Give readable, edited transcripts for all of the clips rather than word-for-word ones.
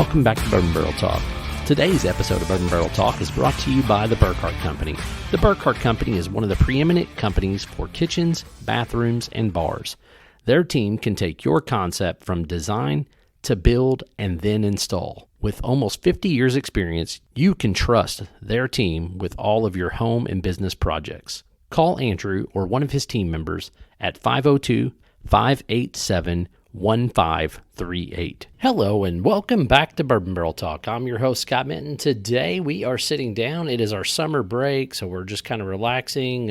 Welcome back to Bourbon Barrel Talk. Today's episode of Bourbon Barrel Talk is brought to you by the Burkhart Company. The Burkhart Company is one of the preeminent companies for kitchens, bathrooms, and bars. Their team can take your concept from design to build and then install. With almost 50 years experience, you can trust their team with all of your home and business projects. Call Andrew or one of his team members at 502-587-1538. Hello and welcome back to Bourbon Barrel Talk. I'm your host, Scott Minton. Today we are sitting down. It is our summer break, so we're just kind of relaxing.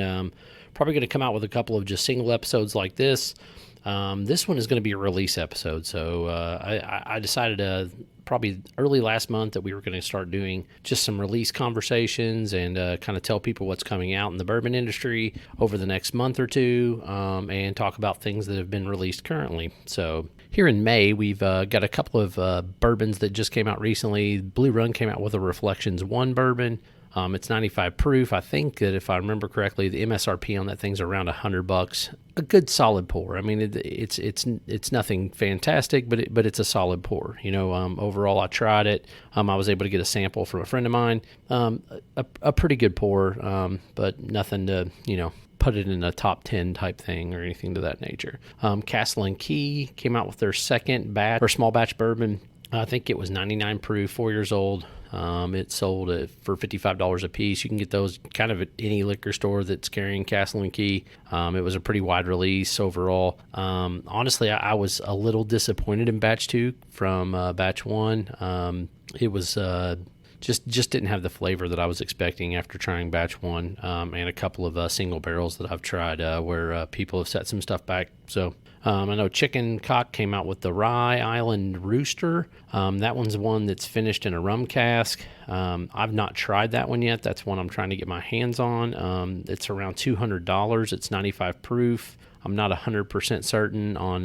Probably going to come out with a couple of just single episodes like this. This one is going to be a release episode, so I decided probably early last month that we were going to start doing just some release conversations and kind of tell people what's coming out in the bourbon industry over the next month or two, and talk about things that have been released currently. So here in May, we've got a couple of bourbons that just came out recently. Blue Run came out with a Reflections 1 bourbon. It's 95 proof. I think that if I remember correctly, the MSRP on that thing's around $100. A good solid pour. I mean, it's nothing fantastic, but it's a solid pour. You know, overall, I tried it. I was able to get a sample from a friend of mine. A pretty good pour, but nothing to put it in a top 10 type thing or anything to that nature. Castle and Key came out with their second batch or small batch bourbon. I think it was 99 proof, 4 years old. It sold for $55 a piece. You can get those kind of at any liquor store that's carrying Castle and Key. It was a pretty wide release overall. Honestly, I was a little disappointed in batch 2 from batch 1. It was just didn't have the flavor that I was expecting after trying batch 1, and a couple of single barrels that I've tried where people have set some stuff back. So I know Chicken Cock came out with the Rye Island Rooster. That one's one that's finished in a rum cask. I've not tried that one yet. That's one I'm trying to get my hands on. It's around $200. It's 95 proof. I'm not 100% certain on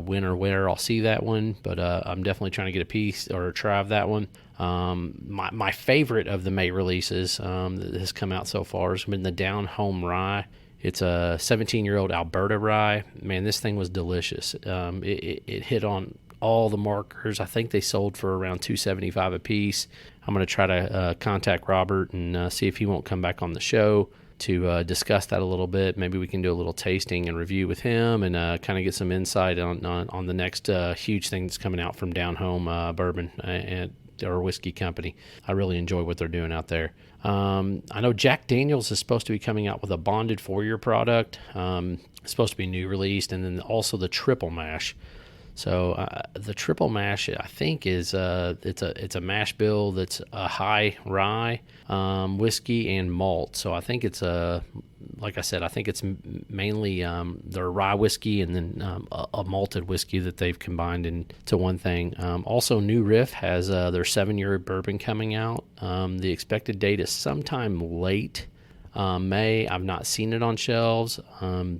when or where I'll see that one, but I'm definitely trying to get a piece or a try of that one. My favorite of the May releases that has come out so far has been the Down Home Rye. It's a 17-year-old Alberta rye. Man, this thing was delicious. It hit on all the markers. I think they sold for around $275 a piece. I'm going to try to contact Robert and see if he won't come back on the show to discuss that a little bit. Maybe we can do a little tasting and review with him and kind of get some insight on the next huge thing that's coming out from Down Home Bourbon and or whiskey company. I really enjoy what they're doing out there. I know Jack Daniel's is supposed to be coming out with a bonded 4-year product. It's supposed to be new released, and then also the triple mash. So the triple mash, I think, is it's a mash bill that's a high rye, whiskey, and malt. So I think it's like I said, I think it's mainly their rye whiskey and then a malted whiskey that they've combined into one thing. Also, New Riff has their 7-year bourbon coming out. The expected date is sometime late May. I've not seen it on shelves,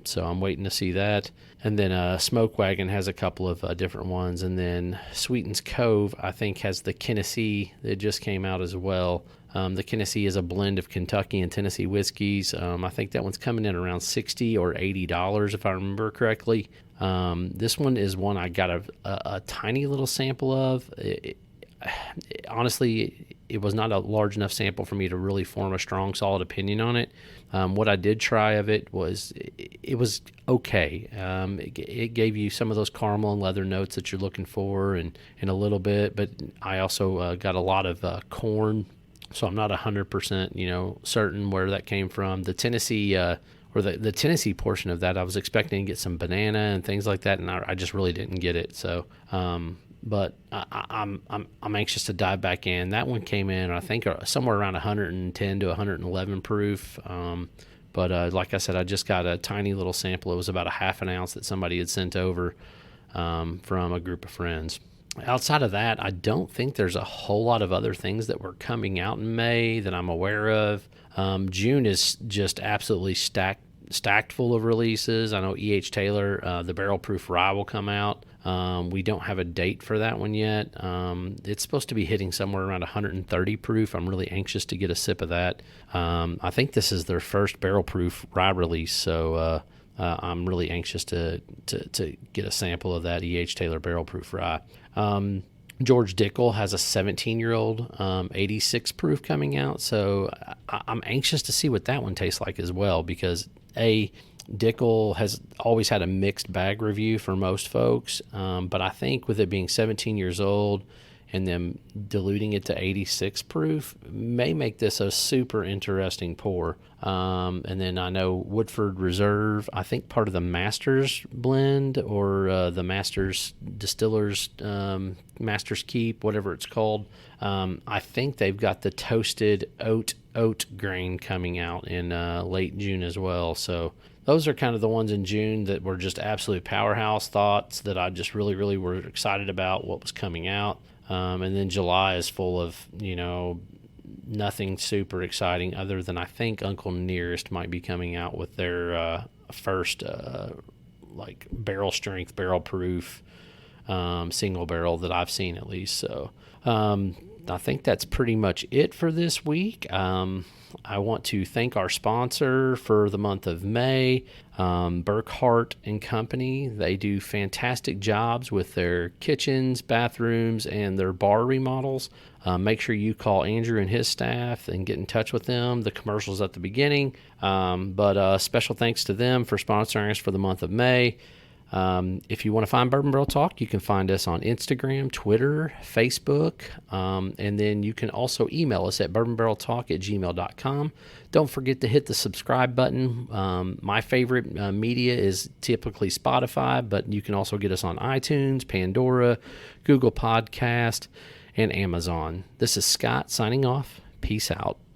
so I'm waiting to see that. And then Smoke Wagon has a couple of different ones. And then Sweetens Cove, I think, has the Tennessee that just came out as well. The Tennessee is a blend of Kentucky and Tennessee whiskeys. I think that one's coming in around $60 or $80 if I remember correctly. This one is one I got a tiny little sample of. Honestly, it was not a large enough sample for me to really form a strong, solid opinion on it. What I did try of it was okay. It gave you some of those caramel and leather notes that you're looking for, and a little bit. But I also got a lot of corn, so I'm not 100% certain where that came from. The Tennessee or the Tennessee portion of that, I was expecting to get some banana and things like that, and I just really didn't get it. So. But I'm anxious to dive back in. That one came in, I think, somewhere around 110 to 111 proof. But like I said, I just got a tiny little sample. It was about a half an ounce that somebody had sent over from a group of friends. Outside of that, I don't think there's a whole lot of other things that were coming out in May that I'm aware of. June is just absolutely stacked full of releases. I know E.H. Taylor, the Barrel Proof Rye will come out. We don't have a date for that one yet. It's supposed to be hitting somewhere around 130 proof. I'm really anxious to get a sip of that. I think this is their first barrel proof rye release, so I'm really anxious to get a sample of that E.H. Taylor barrel proof rye. George Dickel has a 17-year-old 86 proof coming out, so I'm anxious to see what that one tastes like as well, because Dickel has always had a mixed bag review for most folks, but I think with it being 17 years old and them diluting it to 86 proof may make this a super interesting pour. And then I know Woodford Reserve, I think part of the Masters blend, or the Masters Distillers, Masters Keep, whatever it's called. I think they've got the toasted oat grain coming out in late June as well. So those are kind of the ones in June that were just absolute powerhouse thoughts that I just really, really were excited about what was coming out. And then July is full of, nothing super exciting other than I think Uncle Nearest might be coming out with their first like barrel strength, barrel proof single barrel that I've seen at least. So I think that's pretty much it for this week. I want to thank our sponsor for the month of May, Burkhart and Company. They do fantastic jobs with their kitchens, bathrooms, and their bar remodels. Make sure you call Andrew and his staff and get in touch with them. The commercial's at the beginning, but special thanks to them for sponsoring us for the month of May. If you want to find Bourbon Barrel Talk, you can find us on Instagram, Twitter, Facebook, and then you can also email us at bourbonbarreltalk@gmail.com. Don't forget to hit the subscribe button. My favorite media is typically Spotify, but you can also get us on iTunes, Pandora, Google Podcast, and Amazon. This is Scott signing off. Peace out.